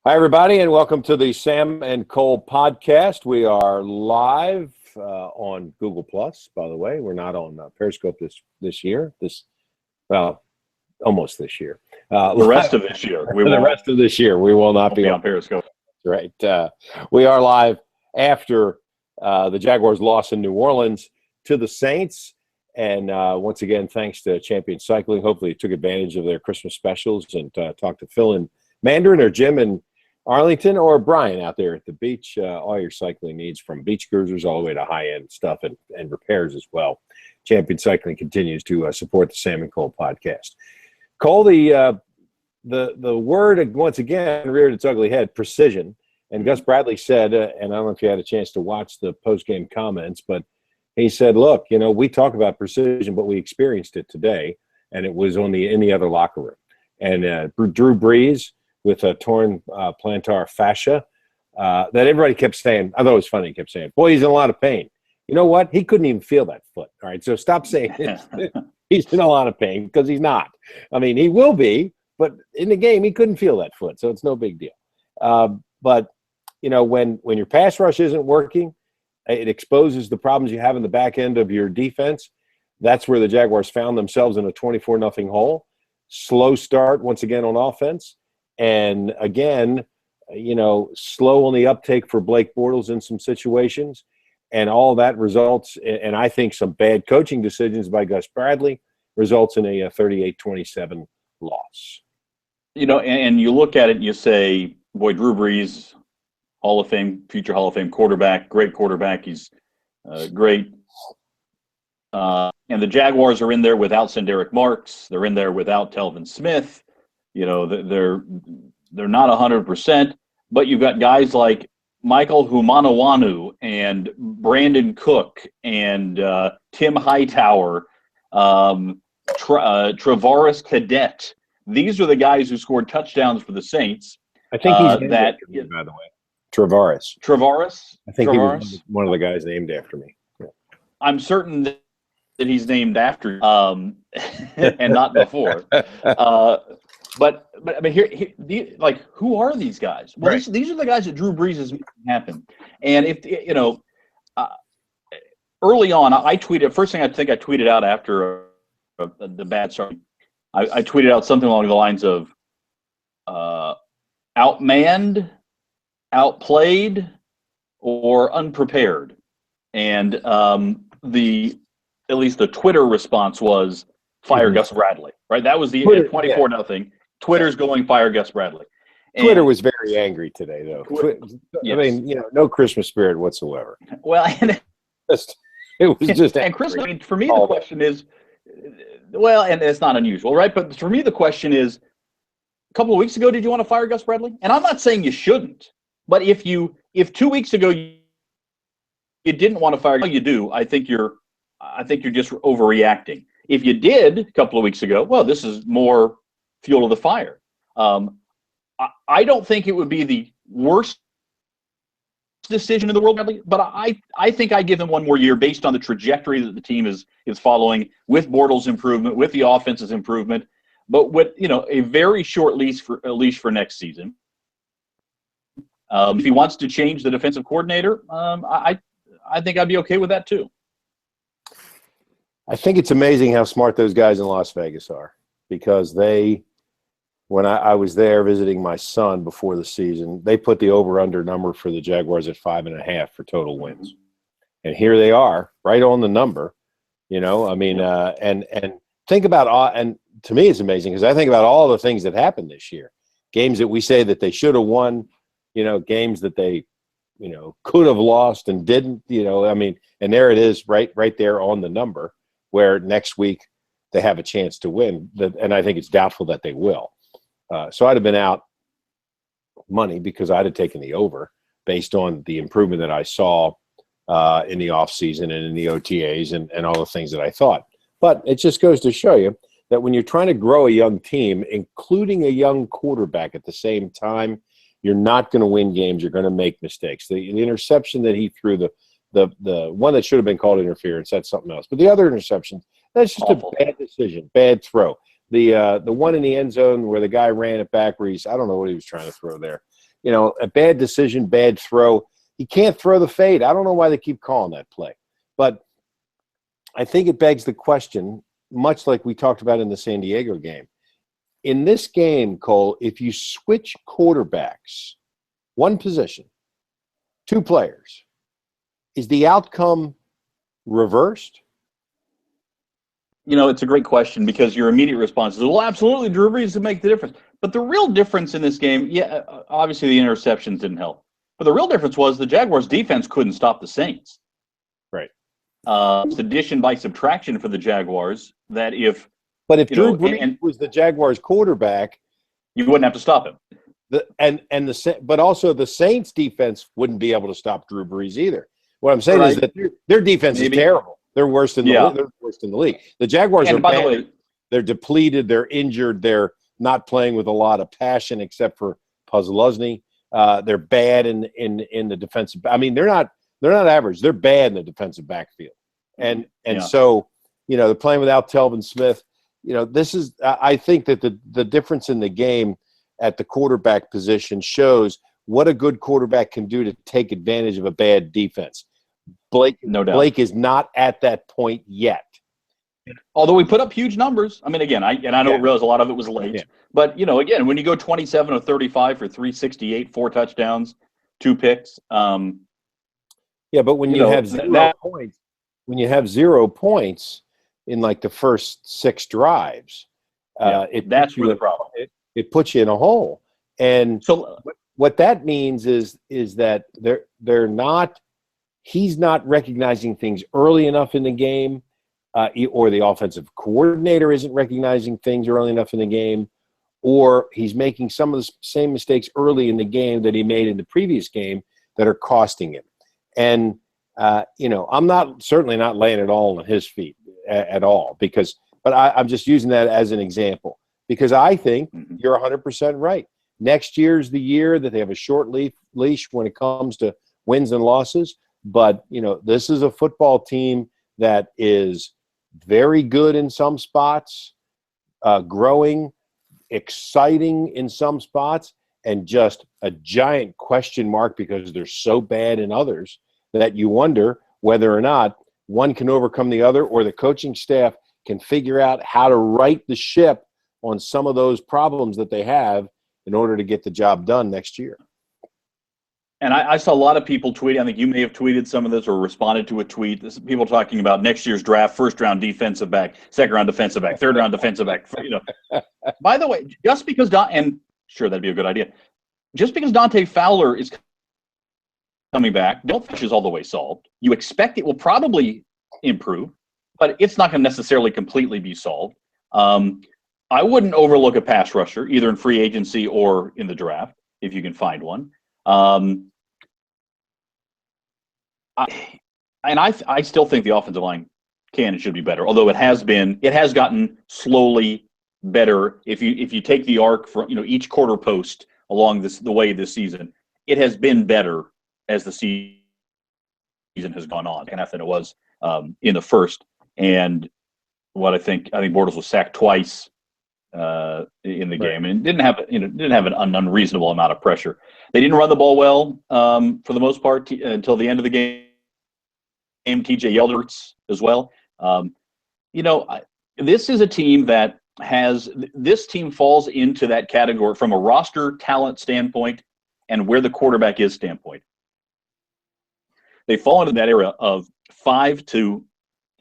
Hi, everybody, and welcome to the Sam and Cole podcast. We are live on Google Plus. By the way, we're not on Periscope this year. Almost this year. The rest of this year, we will not be on Periscope. Right. We are live after the Jaguars loss in New Orleans to the Saints. And once again, thanks to Champion Cycling. Hopefully you took advantage of their Christmas specials and talked to Phil in Mandarin or Jim in Arlington or Brian out there at the beach. All your cycling needs, from beach cruisers all the way to high-end stuff and repairs as well. Champion Cycling continues to support the Sam and Cole podcast. Cole, the word once again reared its ugly head, precision. And Gus Bradley said, and I don't know if you had a chance to watch the post-game comments, but he said, look, we talk about precision, but we experienced it today, and it was in the other locker room. And Drew Brees with a torn plantar fascia that everybody kept saying, I thought it was funny, he kept saying, boy, he's in a lot of pain. You know what? He couldn't even feel that foot. All right, so stop saying he's in a lot of pain, because he's not. I mean, he will be, but in the game, he couldn't feel that foot, so it's no big deal. But, when your pass rush isn't working, it exposes the problems you have in the back end of your defense. That's where the Jaguars found themselves in a 24-0 hole. Slow start, once again, on offense. And, again, slow on the uptake for Blake Bortles in some situations. And all that results in, I think, some bad coaching decisions by Gus Bradley results in a 38-27 loss. And you look at it and you say, boy, Drew Brees, Hall of Fame, future Hall of Fame quarterback, great quarterback. He's great. And the Jaguars are in there without Senderick Marks. They're in there without Telvin Smith. They're not 100%, but you've got guys like Michael Humanawanu and Brandon Cook and Tim Hightower, Travaris Cadet. These are the guys who scored touchdowns for the Saints. I think he's named after me, by the way. Travaris. I think he was one of the guys named after me. Yeah. I'm certain that he's named after you, and not before. But I mean, who are these guys? Well, right. These are the guys that Drew Brees is making happen. And if early on, I tweeted. First thing I think I tweeted out after the bad start, I tweeted out something along the lines of outmanned, outplayed, or unprepared. And at least the Twitter response was fire Gus Bradley. Right, that was the 24-0. Twitter's going fire Gus Bradley. And Twitter was very angry today, though. Yes. I mean, no Christmas spirit whatsoever. Well, it was just and Christmas. I mean, for me, the question is, well, and it's not unusual, right? But for me, the question is, a couple of weeks ago, did you want to fire Gus Bradley? And I'm not saying you shouldn't, but if 2 weeks ago you didn't want to fire, you do. I think you're just overreacting. If you did a couple of weeks ago, well, this is more fuel to the fire. I don't think it would be the worst decision in the world, but I think I give him one more year based on the trajectory that the team is following, with Bortles' improvement, with the offense's improvement, but with a very short leash for next season. If he wants to change the defensive coordinator, I think I'd be okay with that too. I think it's amazing how smart those guys in Las Vegas are, because when I was there visiting my son before the season, they put the over-under number for the Jaguars at 5.5 for total wins. And here they are, right on the number, I mean, and think about, and to me it's amazing because I think about all the things that happened this year. Games that we say that they should have won, games that they, could have lost and didn't, I mean, and there it is right there on the number, where next week they have a chance to win. And I think it's doubtful that they will. So I'd have been out money because I'd have taken the over based on the improvement that I saw in the offseason and in the OTAs and all the things that I thought. But it just goes to show you that when you're trying to grow a young team, including a young quarterback at the same time, you're not going to win games. You're going to make mistakes. The interception that he threw, the one that should have been called interference, that's something else. But the other interception, that's just awful. A bad decision, bad throw. The one in the end zone where the guy ran it back where I don't know what he was trying to throw there. a bad decision, bad throw. He can't throw the fade. I don't know why they keep calling that play. But I think it begs the question, much like we talked about in the San Diego game. In this game, Cole, if you switch quarterbacks, one position, two players, is the outcome reversed? It's a great question because your immediate response is, well, absolutely, Drew Brees would make the difference. But the real difference in this game, obviously the interceptions didn't help. But the real difference was the Jaguars' defense couldn't stop the Saints. Right. It's addition by subtraction for the Jaguars that But if Drew Brees was the Jaguars' quarterback, you wouldn't have to stop him. But also the Saints' defense wouldn't be able to stop Drew Brees either. What I'm saying is that their defense is terrible. They're worse than the league. The Jaguars are bad. They're depleted. They're injured. They're not playing with a lot of passion, except for Puzzluzny. They're bad in the defensive. I mean, they're not average. They're bad in the defensive backfield, and so they're playing without Telvin Smith. This is. I think that the difference in the game at the quarterback position shows what a good quarterback can do to take advantage of a bad defense. Blake is not at that point yet. Although we put up huge numbers. I mean, again, I realize a lot of it was late. Yeah. But, again, when you go 27 of 35 for 368, 4 touchdowns, 2 picks. But when you have 0 points, when you have 0 points in like the first 6 drives, that's where the problem. It puts you in a hole. And so what that means is that they're not. He's not recognizing things early enough in the game, or the offensive coordinator isn't recognizing things early enough in the game, or he's making some of the same mistakes early in the game that he made in the previous game that are costing him. And, I'm certainly not laying it all on his feet at all but I'm just using that as an example because I think you're 100% right. Next year's the year that they have a short leash when it comes to wins and losses. But, this is a football team that is very good in some spots, growing, exciting in some spots, and just a giant question mark because they're so bad in others that you wonder whether or not one can overcome the other or the coaching staff can figure out how to right the ship on some of those problems that they have in order to get the job done next year. And I saw a lot of people tweeting. I think you may have tweeted some of this or responded to a tweet. This is people talking about next year's draft, first-round defensive back, second-round defensive back, third-round defensive back. By the way, just because sure, that'd be a good idea. Just because Dante Fowler is coming back, don't think it's all the way solved. You expect it will probably improve, but it's not going to necessarily completely be solved. I wouldn't overlook a pass rusher, either in free agency or in the draft, if you can find one. I still think the offensive line can and should be better. Although it has gotten slowly better. If you take the arc from each quarter post along the way this season, it has been better as the season has gone on, and than it was in the first. And what I think Bortles was sacked twice in the game, and didn't have an unreasonable amount of pressure. They didn't run the ball well for the most part until the end of the game. TJ Yelders as well. This is a team that this team falls into that category from a roster talent standpoint and where the quarterback is standpoint. They fall into that era of 5 to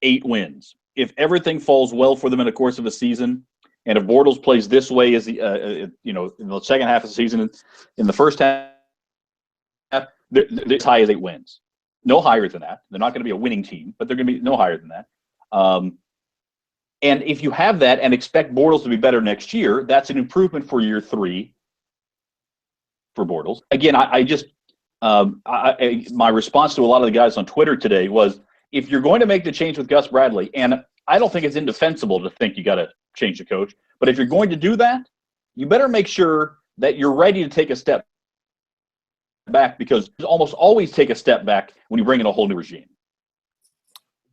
8 wins. If everything falls well for them in the course of a season, and if Bortles plays this way as in the second half of the season, in the first half, they're as high as 8 wins. No higher than that. They're not going to be a winning team, but they're going to be no higher than that. And if you have that and expect Bortles to be better next year, that's an improvement for year 3 for Bortles. Again, my response to a lot of the guys on Twitter today was, if you're going to make the change with Gus Bradley, and I don't think it's indefensible to think you got to change the coach, but if you're going to do that, you better make sure that you're ready to take a step back, because you almost always take a step back when you bring in a whole new regime.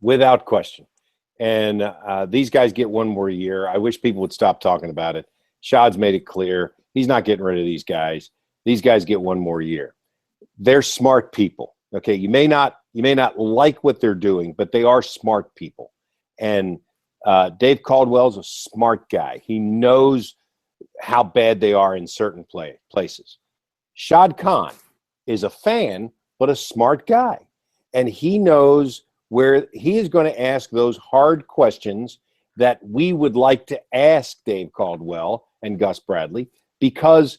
Without question. And these guys get one more year. I wish people would stop talking about it. Shad's made it clear he's not getting rid of these guys. these guys get one more year. They're smart people. Okay, you may not like what they're doing, but they are smart people. And Dave Caldwell's a smart guy. He knows how bad they are in certain places. Shad Khan is a fan, but a smart guy. And he knows where he is going to ask those hard questions that we would like to ask Dave Caldwell and Gus Bradley, because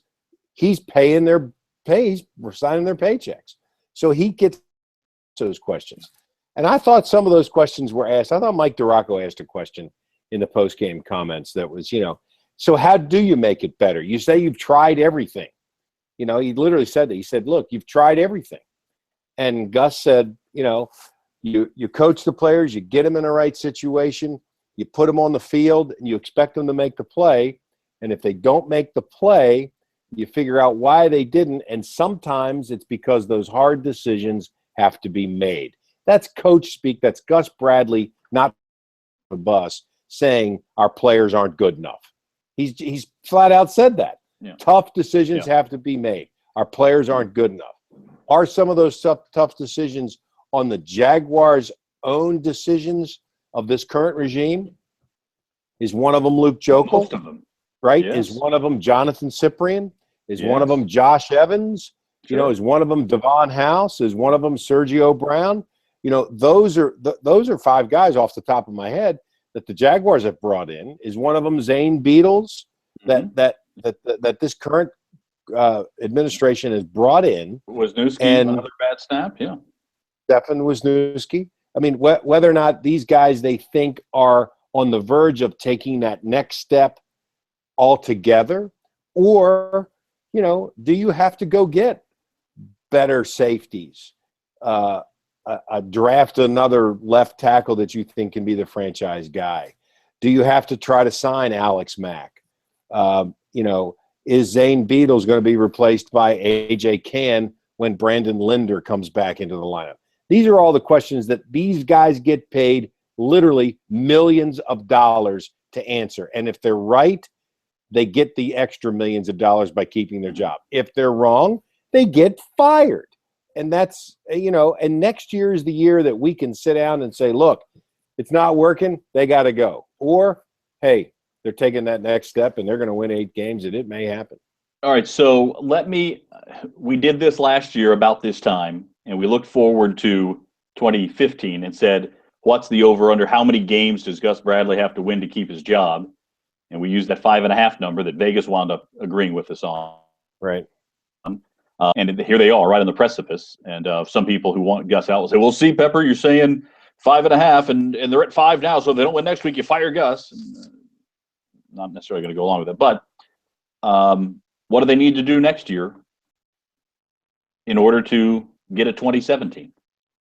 he's paying their pays, we're signing their paychecks. So he gets those questions. And I thought some of those questions were asked. I thought Mike DiRocco asked a question in the post-game comments that was, so how do you make it better? You say you've tried everything. He literally said that. He said, look, you've tried everything. And Gus said, you coach the players, you get them in the right situation, you put them on the field, and you expect them to make the play. And if they don't make the play, you figure out why they didn't. And sometimes it's because those hard decisions have to be made. That's coach speak. That's Gus Bradley, not the bus, saying our players aren't good enough. He's flat out said that. Yeah. Tough decisions have to be made. Our players aren't good enough. Are some of those tough decisions on the Jaguars' own decisions of this current regime? Is one of them Luke Jokel? Most of them. Right? Yes. Is one of them Jonathan Cyprien? Is one of them Josh Evans? Sure. Is one of them Devon House? Is one of them Sergio Brown? Those are five guys off the top of my head that the Jaguars have brought in. Is one of them Zane Beadles that this current administration has brought in? Wisniewski, and another bad snap, yeah. Stefan Wisniewski. I mean, whether or not these guys they think are on the verge of taking that next step altogether, or do you have to go get better safeties, draft another left tackle that you think can be the franchise guy? Do you have to try to sign Alex Mack? Is Zane Beadles going to be replaced by A.J. Cann when Brandon Linder comes back into the lineup? These are all the questions that these guys get paid literally millions of dollars to answer. And if they're right, they get the extra millions of dollars by keeping their job. If they're wrong, they get fired. And that's, and next year is the year that we can sit down and say, look, it's not working, they got to go. Or, hey, they're taking that next step and they're going to win 8 games and it may happen. All right, so we did this last year about this time, and we looked forward to 2015 and said, what's the over-under? How many games does Gus Bradley have to win to keep his job? And we used that 5.5 number that Vegas wound up agreeing with us on. Right. And here they are, right on the precipice. And some people who want Gus out will say, well, see, Pepper, you're saying 5.5, and they're at 5 now, so if they don't win next week, you fire Gus. And, not necessarily going to go along with it. But what do they need to do next year in order to get a 2017?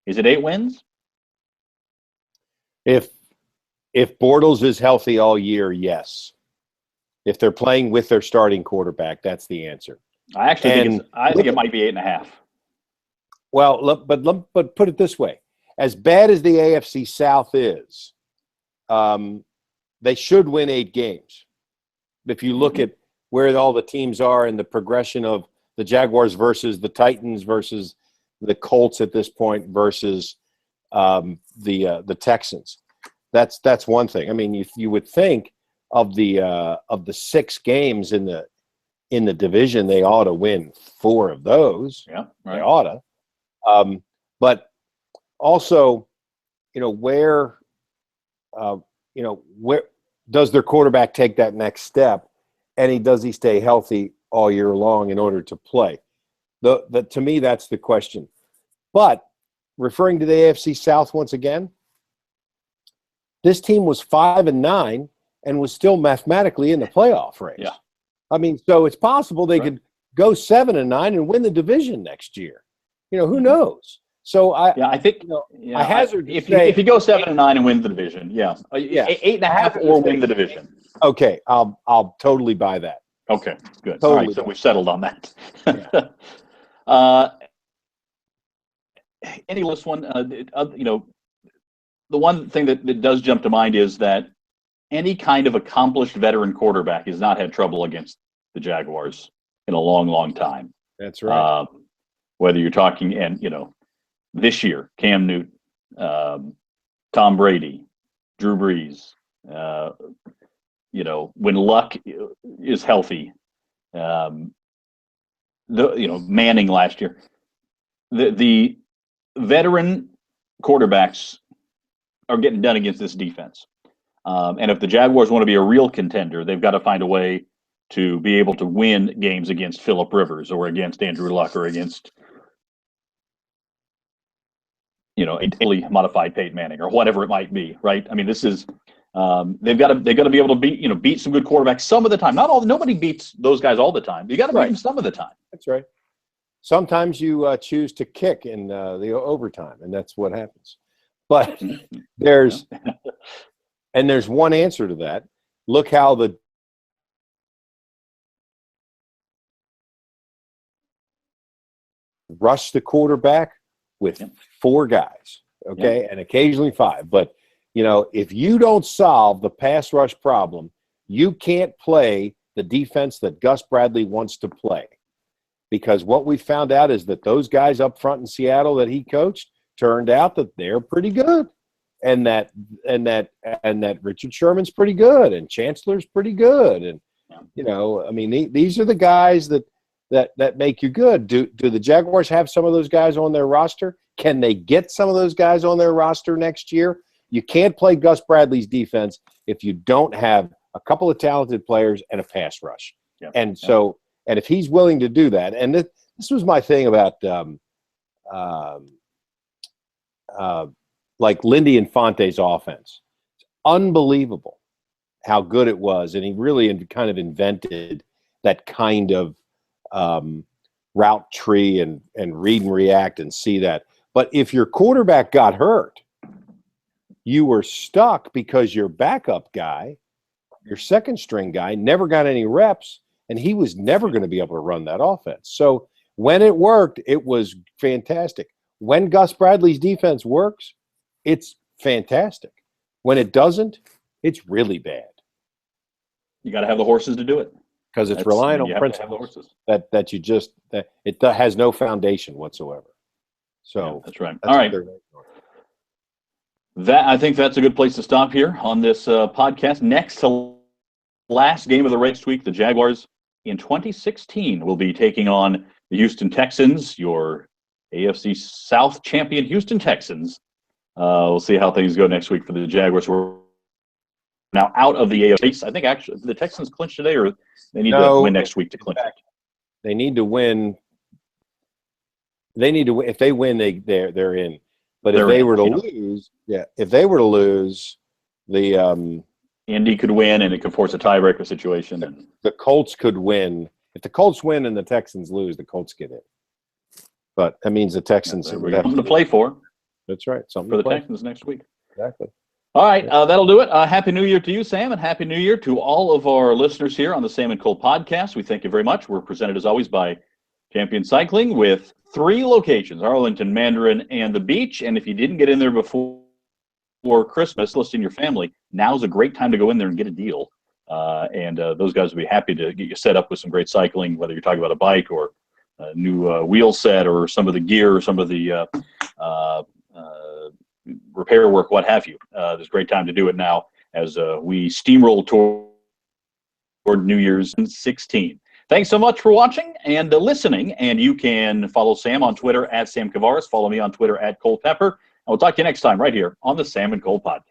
Is it 8 wins? If Bortles is healthy all year, yes. If they're playing with their starting quarterback, that's the answer. I think it might be 8.5. Well, but put it this way: as bad as the AFC South is, they should win 8 games. If you look at where all the teams are in the progression of the Jaguars versus the Titans versus the Colts at this point versus the Texans, that's one thing. I mean, you would think of the 6 games in the division, they ought to win 4 of those. Yeah, right. They ought to. But also, where does their quarterback take that next step, and does he stay healthy all year long in order to play? To me, that's the question. But referring to the AFC South once again, this team was 5-9 and was still mathematically in the playoff race. Yeah. I mean, so it's possible they could go 7-9 and win the division next year. Who knows? So I think I hazard if you go 7-9 and win the division, 8.5 or win the division. Okay, I'll totally buy that. Okay, good. Totally. All right, so we've settled on that. Yeah. Any last one? The one thing that does jump to mind is that any kind of accomplished veteran quarterback has not had trouble against the Jaguars in a long, long time. That's right. Whether you're talking, and this year, Cam Newton, Tom Brady, Drew Brees, when Luck is healthy, Manning last year, the veteran quarterbacks are getting done against this defense. And if the Jaguars want to be a real contender, they've got to find a way to be able to win games against Phillip Rivers or against Andrew Luck or against, a totally modified Peyton Manning or whatever it might be, right? I mean, this is they've got to be able to beat some good quarterbacks some of the time. Nobody beats those guys all the time. You got to beat them some of the time. That's right. Sometimes you choose to kick in the overtime, and that's what happens. But there's one answer to that. Look how the rush the quarterback with 4 guys, okay, and occasionally 5. But, if you don't solve the pass rush problem, you can't play the defense that Gus Bradley wants to play. Because what we found out is that those guys up front in Seattle that he coached turned out that they're pretty good. And that Richard Sherman's pretty good, and Chancellor's pretty good, and these are the guys that make you good. Do the Jaguars have some of those guys on their roster? Can they get some of those guys on their roster next year? You can't play Gus Bradley's defense if you don't have a couple of talented players and a pass rush. And if he's willing to do that, and this was my thing about like Lindy Infante's offense. It's unbelievable how good it was, and he really kind of invented that kind of route tree and read and react and see that. But if your quarterback got hurt, you were stuck because your backup guy, your second string guy, never got any reps, and he was never going to be able to run that offense. So when it worked, it was fantastic. When Gus Bradley's defense works, it's fantastic. When it doesn't, it's really bad. You got to have the horses to do it. Because it's relying on principles that it has no foundation whatsoever. So that's right. All right. I think that's a good place to stop here on this podcast. Next to last game of the race week, the Jaguars in 2016 will be taking on the Houston Texans, your AFC South champion Houston Texans. We'll see how things go next week for the Jaguars. We're now out of the AFC. I think actually the Texans clinch today, or they need to win next week to clinch. They need to win. They need to win. If they win, they're in. But if they were to lose, the Indy could win, and it could force a tiebreaker situation. And the Colts could win. If the Colts win and the Texans lose, the Colts get in. But that means the Texans would have something to play for. That's right. Something for the Texans next week. Exactly. All right, that'll do it. Happy New Year to you, Sam, and Happy New Year to all of our listeners here on the Sam and Cole podcast. We thank you very much. We're presented, as always, by Champion Cycling with 3 locations, Arlington, Mandarin, and the Beach. And if you didn't get in there before Christmas, listing your family, now's a great time to go in there and get a deal. And those guys will be happy to get you set up with some great cycling, whether you're talking about a bike or a new wheel set or some of the gear or some of the repair work, what have you. There's a great time to do it now as we steamroll toward New Year's 16. Thanks so much for watching and listening. And you can follow Sam on Twitter at Sam Kavaris. Follow me on Twitter at Cole Pepper. And we'll talk to you next time right here on the Sam and Cole podcast.